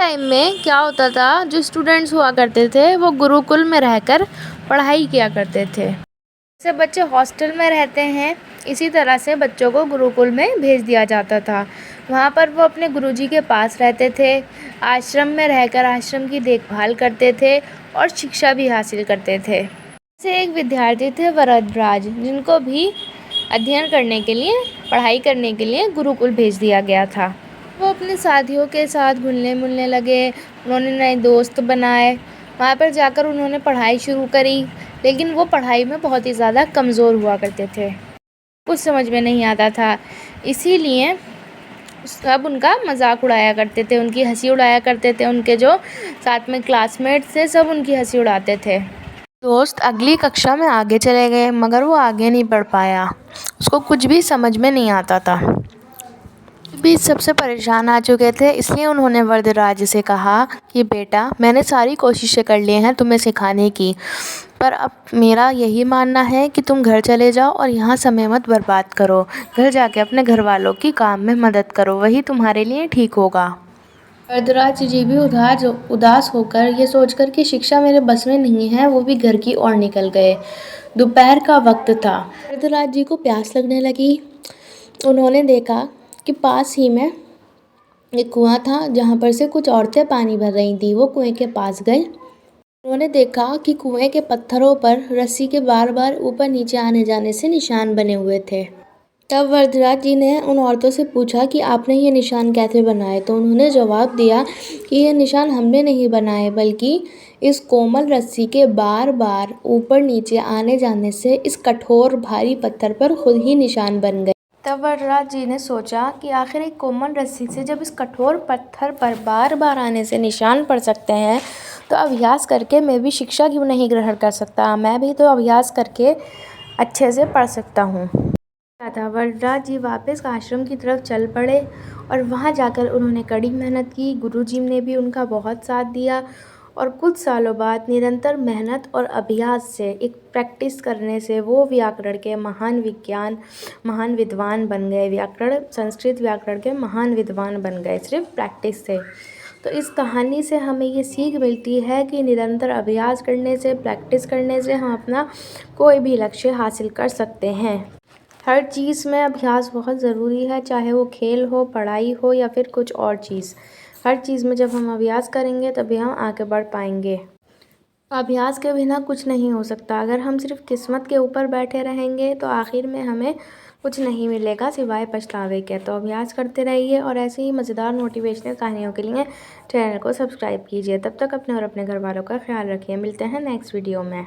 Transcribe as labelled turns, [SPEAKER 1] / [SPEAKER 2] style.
[SPEAKER 1] Time में क्या होता था, जो स्टूडेंट्स हुआ करते थे वो गुरुकुल में रहकर पढ़ाई किया करते थे। जैसे बच्चे हॉस्टल में रहते हैं, इसी तरह से बच्चों को गुरुकुल में भेज दिया जाता था। वहाँ पर वो अपने गुरुजी के पास रहते थे, आश्रम में रहकर आश्रम की देखभाल करते थे और शिक्षा भी हासिल करते थे। जैसे एक विद्यार्थी थे वरदराज, जिनको भी अध्ययन करने के लिए, पढ़ाई करने के लिए गुरुकुल भेज दिया गया था। वो अपने साथियों के साथ घुलने मिलने लगे, उन्होंने नए दोस्त बनाए। वहाँ पर जाकर उन्होंने पढ़ाई शुरू करी, लेकिन वो पढ़ाई में बहुत ही ज़्यादा कमज़ोर हुआ करते थे, कुछ समझ में नहीं आता था। इसीलिए सब उनका मजाक उड़ाया करते थे, उनकी हंसी उड़ाया करते थे। उनके जो साथ में क्लासमेट्स थे सब उनकी हंसी उड़ाते थे। दोस्त अगली कक्षा में आगे चले गए, मगर वो आगे नहीं पढ़ पाया, उसको कुछ भी समझ में नहीं आता था। भी सबसे परेशान आ चुके थे, इसलिए उन्होंने वरदराज से कहा कि बेटा, मैंने सारी कोशिशें कर ली हैं तुम्हें सिखाने की, पर अब मेरा यही मानना है कि तुम घर चले जाओ और यहाँ समय मत बर्बाद करो। घर जाके अपने घर वालों की काम में मदद करो, वही तुम्हारे लिए ठीक होगा। वरदराज जी भी उदास होकर ये सोचकर कि शिक्षा मेरे बस में नहीं है, वो भी घर की ओर निकल गए। दोपहर का वक्त था, वरदराज जी को प्यास लगने लगी। उन्होंने देखा कि पास ही में एक कुआं था, जहाँ पर से कुछ औरतें पानी भर रही थी। वो कुएं के पास गए। उन्होंने देखा कि कुएं के पत्थरों पर रस्सी के बार बार ऊपर नीचे आने जाने से निशान बने हुए थे। तब वरदराज जी ने उन औरतों से पूछा कि आपने ये निशान कैसे बनाए। तो उन्होंने जवाब दिया कि ये निशान हमने नहीं बनाए, बल्कि इस कोमल रस्सी के बार बार ऊपर नीचे आने जाने से इस कठोर भारी पत्थर पर खुद ही निशान बन गए। तब वरदराज जी ने सोचा कि आखिर एक कोमल रस्सी से जब इस कठोर पत्थर पर बार बार आने से निशान पड़ सकते हैं, तो अभ्यास करके मैं भी शिक्षा क्यों नहीं ग्रहण कर सकता। मैं भी तो अभ्यास करके अच्छे से पढ़ सकता हूँ। था वरदराज जी वापस आश्रम की तरफ चल पड़े और वहाँ जाकर उन्होंने कड़ी मेहनत की। गुरुजी ने भी उनका बहुत साथ दिया और कुछ सालों बाद निरंतर मेहनत और अभ्यास से, एक प्रैक्टिस करने से वो व्याकरण के महान विद्वान बन गए। संस्कृत व्याकरण के महान विद्वान बन गए सिर्फ प्रैक्टिस से। तो इस कहानी से हमें ये सीख मिलती है कि निरंतर अभ्यास करने से, प्रैक्टिस करने से हम अपना कोई भी लक्ष्य हासिल कर सकते हैं। हर चीज़ में अभ्यास बहुत ज़रूरी है, चाहे वो खेल हो, पढ़ाई हो या फिर कुछ और चीज़। हर चीज़ में जब हम अभ्यास करेंगे तभी हम आगे बढ़ पाएंगे। अभ्यास के बिना कुछ नहीं हो सकता। अगर हम सिर्फ किस्मत के ऊपर बैठे रहेंगे तो आखिर में हमें कुछ नहीं मिलेगा सिवाय पछतावे के। तो अभ्यास करते रहिए और ऐसे ही मज़ेदार मोटिवेशनल कहानियों के लिए चैनल को सब्सक्राइब कीजिए। तब तक अपने और अपने घर वालों का ख्याल रखिए। मिलते हैं नेक्स्ट वीडियो में।